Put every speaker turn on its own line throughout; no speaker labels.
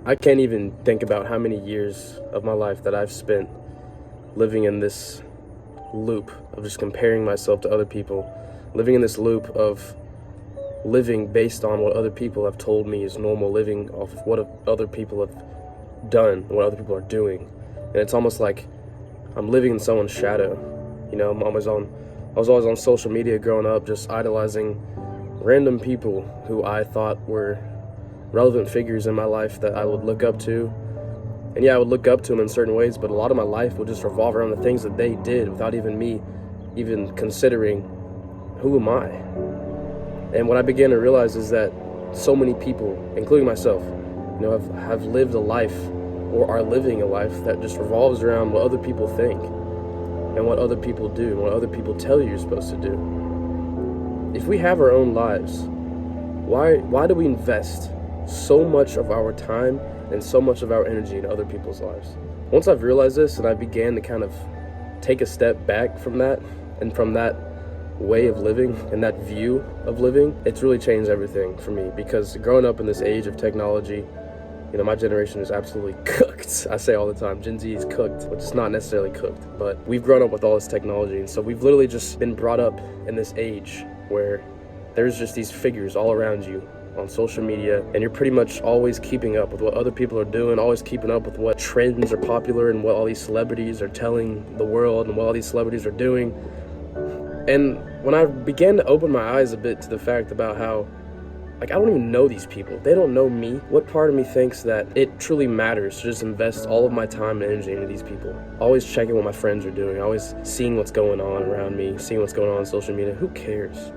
I can't even think about how many years of my life that I've spent living in this loop of just comparing myself to other people, living in this loop of living based on what other people have told me is normal, living off of what other people have done, what other people are doing. And it's almost like I'm living in someone's shadow. You know, I was always on social media growing up, just idolizing random people who I thought were relevant figures in my life that I would look up to. And yeah, I would look up to them in certain ways, but a lot of my life would just revolve around the things that they did without even me even considering, who am I? And what I began to realize is that so many people, including myself, have lived a life or are living a life that just revolves around what other people think and what other people do and what other people tell you you're supposed to do. If we have our own lives, why do we invest so much of our time and so much of our energy in other people's lives? Once I've realized this and I began to kind of take a step back from that and from that way of living and that view of living, it's really changed everything for me. Because growing up in this age of technology, my generation is absolutely cooked. I say all the time, Gen Z is cooked, which is not necessarily cooked, but we've grown up with all this technology. And so we've literally just been brought up in this age where there's just these figures all around you on social media, and you're pretty much always keeping up with what other people are doing, always keeping up with what trends are popular and what all these celebrities are telling the world and what all these celebrities are doing. And when I began to open my eyes a bit to the fact about how, I don't even know these people. They don't know me. What part of me thinks that it truly matters to just invest all of my time and energy into these people? Always checking what my friends are doing, always seeing what's going on around me, seeing what's going on social media. Who cares?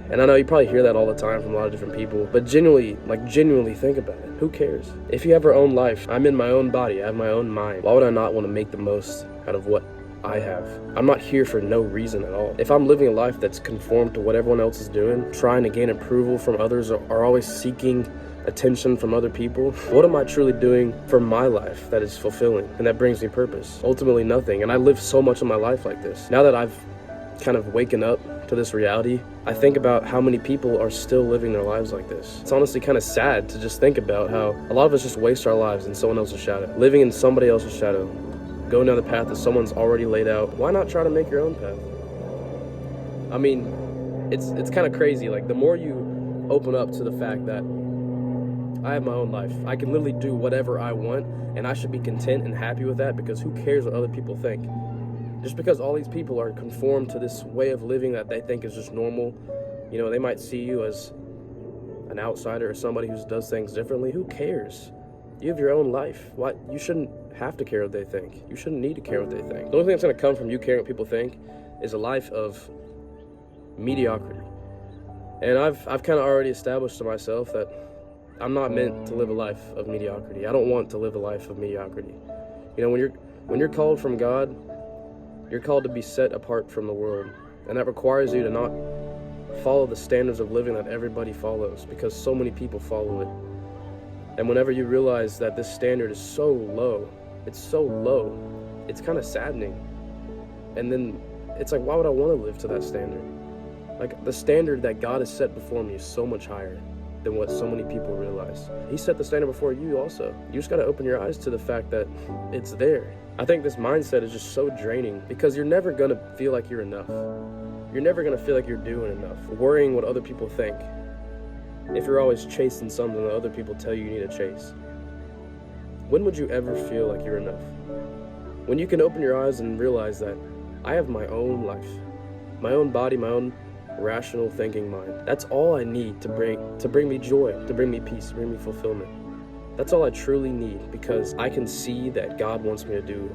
And I know you probably hear that all the time from a lot of different people, but genuinely think about it. Who cares? If you have our own life, I'm in my own body, I have my own mind. Why would I not want to make the most out of what I have? I'm not here for no reason at all. If I'm living a life that's conformed to what everyone else is doing, trying to gain approval from others, or always seeking attention from other people, what am I truly doing for my life that is fulfilling and that brings me purpose? Ultimately nothing. And I live so much of my life like this. Now that I've kind of waken up to this reality, I think about how many people are still living their lives like this. It's honestly kind of sad to just think about how a lot of us just waste our lives in someone else's shadow, living in somebody else's shadow, going down the path that someone's already laid out. Why not try to make your own path? I mean, it's kind of crazy. Like, the more you open up to the fact that I have my own life, I can literally do whatever I want, and I should be content and happy with that, because who cares what other people think? Just because all these people are conformed to this way of living that they think is just normal, they might see you as an outsider or somebody who does things differently. Who cares? You have your own life. You shouldn't have to care what they think. You shouldn't need to care what they think. The only thing that's going to come from you caring what people think is a life of mediocrity. And I've kind of already established to myself that I'm not meant to live a life of mediocrity. I don't want to live a life of mediocrity. When you're called from God, you're called to be set apart from the world, and that requires you to not follow the standards of living that everybody follows, because so many people follow it. And whenever you realize that this standard is so low, it's kind of saddening. And then it's like, why would I want to live to that standard? Like, the standard that God has set before me is so much higher than what so many people realize. He set the standard before you also. You just got to open your eyes to the fact that it's there. I think this mindset is just so draining, because you're never going to feel like you're enough. You're never going to feel like you're doing enough, worrying what other people think, if you're always chasing something that other people tell you need to chase. When would you ever feel like you're enough? When you can open your eyes and realize that I have my own life, my own body, my own rational thinking mind. That's all I need to bring me joy, to bring me peace, to bring me fulfillment. That's all I truly need, because I can see that God wants me to do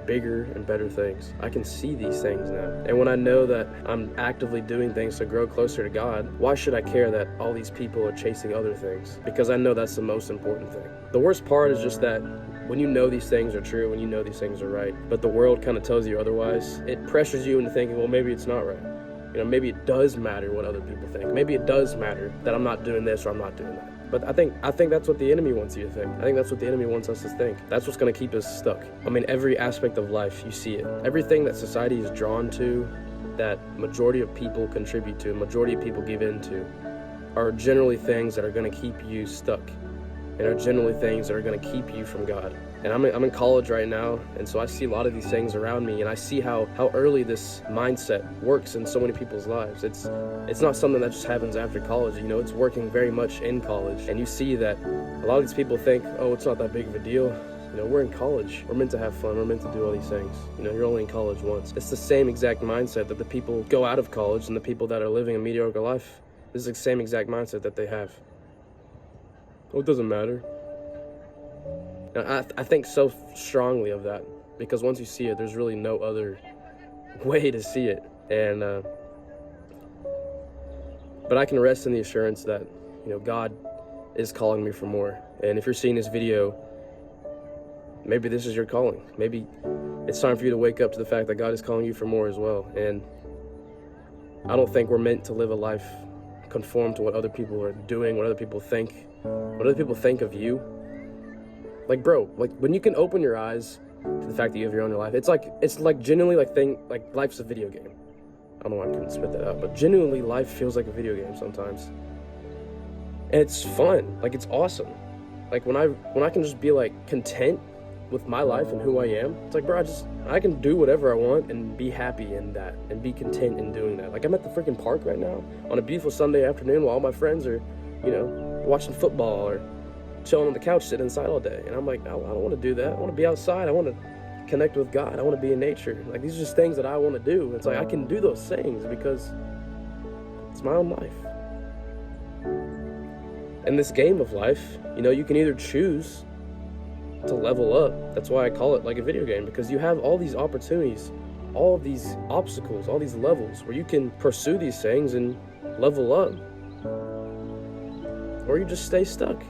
bigger and better things. I can see these things now. And when I know that I'm actively doing things to grow closer to God, why should I care that all these people are chasing other things? Because I know that's the most important thing. The worst part is just that when you know these things are true, when you know these things are right, but the world kind of tells you otherwise, it pressures you into thinking, well, maybe it's not right. Maybe it does matter what other people think. Maybe it does matter that I'm not doing this or I'm not doing that. But I think that's what the enemy wants you to think. I think that's what the enemy wants us to think. That's what's going to keep us stuck. Every aspect of life, you see it. Everything that society is drawn to, that majority of people contribute to, majority of people give into, are generally things that are going to keep you stuck and are generally things that are going to keep you from God. And I'm in college right now, and so I see a lot of these things around me, and I see how early this mindset works in so many people's lives. It's not something that just happens after college, you know, it's working very much in college. And you see that a lot of these people think, oh, it's not that big of a deal. You know, we're in college. We're meant to have fun. We're meant to do all these things. You know, you're only in college once. It's the same exact mindset that the people go out of college and the people that are living a mediocre life. This is the same exact mindset that they have. Oh, it doesn't matter. Now, I think so strongly of that, because once you see it, there's really no other way to see it. And but I can rest in the assurance that, you know, God is calling me for more. And if you're seeing this video, maybe this is your calling. Maybe it's time for you to wake up to the fact that God is calling you for more as well. And I don't think we're meant to live a life conform to what other people are doing, what other people think of you. Like, bro, like when you can open your eyes to the fact that you have your own life, it's like genuinely like life's a video game. I don't know why I couldn't spit that out, but genuinely life feels like a video game sometimes. And it's fun, like it's awesome. Like when I can just be like content with my life and who I am, it's like, bro, I can do whatever I want and be happy in that and be content in doing that. Like I'm at the freaking park right now on a beautiful Sunday afternoon while all my friends are, you know, watching football or chilling on the couch, sitting inside all day. And I'm like, I don't want to do that. I want to be outside. I want to connect with God. I want to be in nature. Like these are just things that I want to do. It's like I can do those things because it's my own life. In this game of life, you know, you can either choose to level up. That's why I call it like a video game, because you have all these opportunities, all of these obstacles, all these levels where you can pursue these things and level up, or you just stay stuck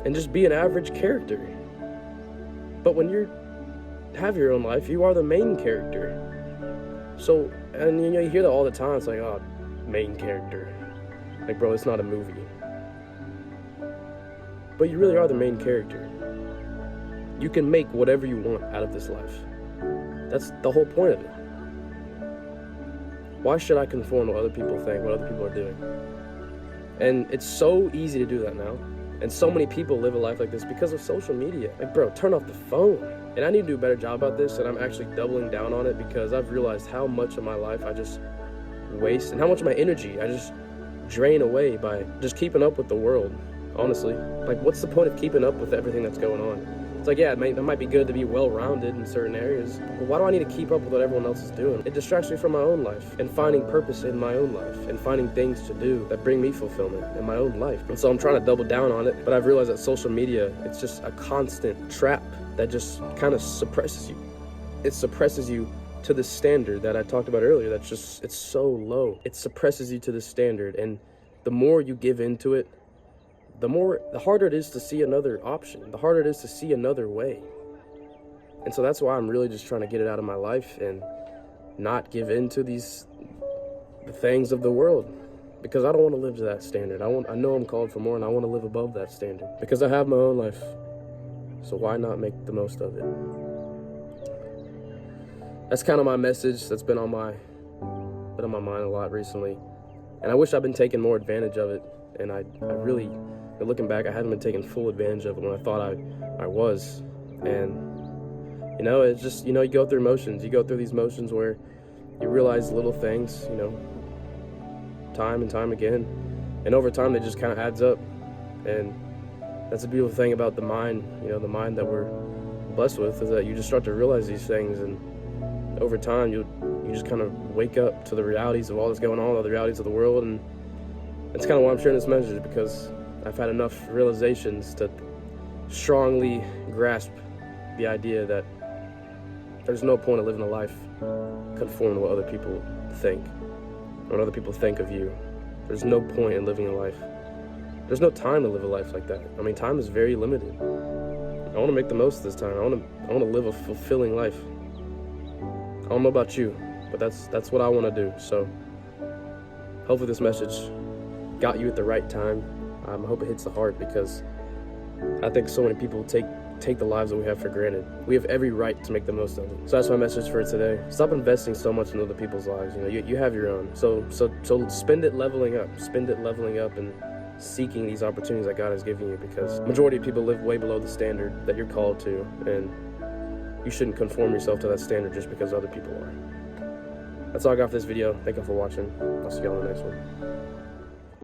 and just be an average character. But when you have your own life, you are the main character. So, and you know, you hear that all the time. It's like, oh, main character. Like, bro, it's not a movie. But you really are the main character. You can make whatever you want out of this life. That's the whole point of it. Why should I conform to what other people think, what other people are doing? And it's so easy to do that now. And so many people live a life like this because of social media. Like, bro, turn off the phone. And I need to do a better job about this, and I'm actually doubling down on it because I've realized how much of my life I just waste and how much of my energy I just drain away by just keeping up with the world, honestly. Like, what's the point of keeping up with everything that's going on? It's like, yeah, it might be good to be well-rounded in certain areas, but why do I need to keep up with what everyone else is doing? It distracts me from my own life and finding purpose in my own life and finding things to do that bring me fulfillment in my own life. And so I'm trying to double down on it, but I've realized that social media, it's just a constant trap that just kind of suppresses you. It suppresses you to the standard that I talked about earlier. That's just, it's so low. It suppresses you to the standard, and the more you give into it, the harder it is to see another option, the harder it is to see another way. And so that's why I'm really just trying to get it out of my life and not give in to the things of the world, because I don't want to live to that standard. I know I'm called for more, and I want to live above that standard because I have my own life. So why not make the most of it? That's kind of my message that's been on my mind a lot recently. And I wish I'd been taking more advantage of it. And I really, looking back, I hadn't been taking full advantage of it when I thought I was. And, you know, it's just, you know, you go through motions. You go through these motions where you realize little things, you know, time and time again. And over time, it just kind of adds up. And that's the beautiful thing about the mind, you know, the mind that we're blessed with, is that you just start to realize these things. And over time, you just kind of wake up to the realities of all that's going on, all the realities of the world. And that's kind of why I'm sharing this message, because I've had enough realizations to strongly grasp the idea that there's no point of living a life conform to what other people think, or what other people think of you. There's no point in living a life. There's no time to live a life like that. I mean, time is very limited. I want to make the most of this time. I want to live a fulfilling life. I don't know about you, but that's what I want to do. So hopefully this message got you at the right time. I hope it hits the heart, because I think so many people take the lives that we have for granted. We have every right to make the most of it. So that's my message for today. Stop investing so much in other people's lives. You know, you have your own. So spend it leveling up. Spend it leveling up and seeking these opportunities that God has given you, because majority of people live way below the standard that you're called to, and you shouldn't conform yourself to that standard just because other people are. That's all I got for this video. Thank you for watching. I'll see you all in the next one.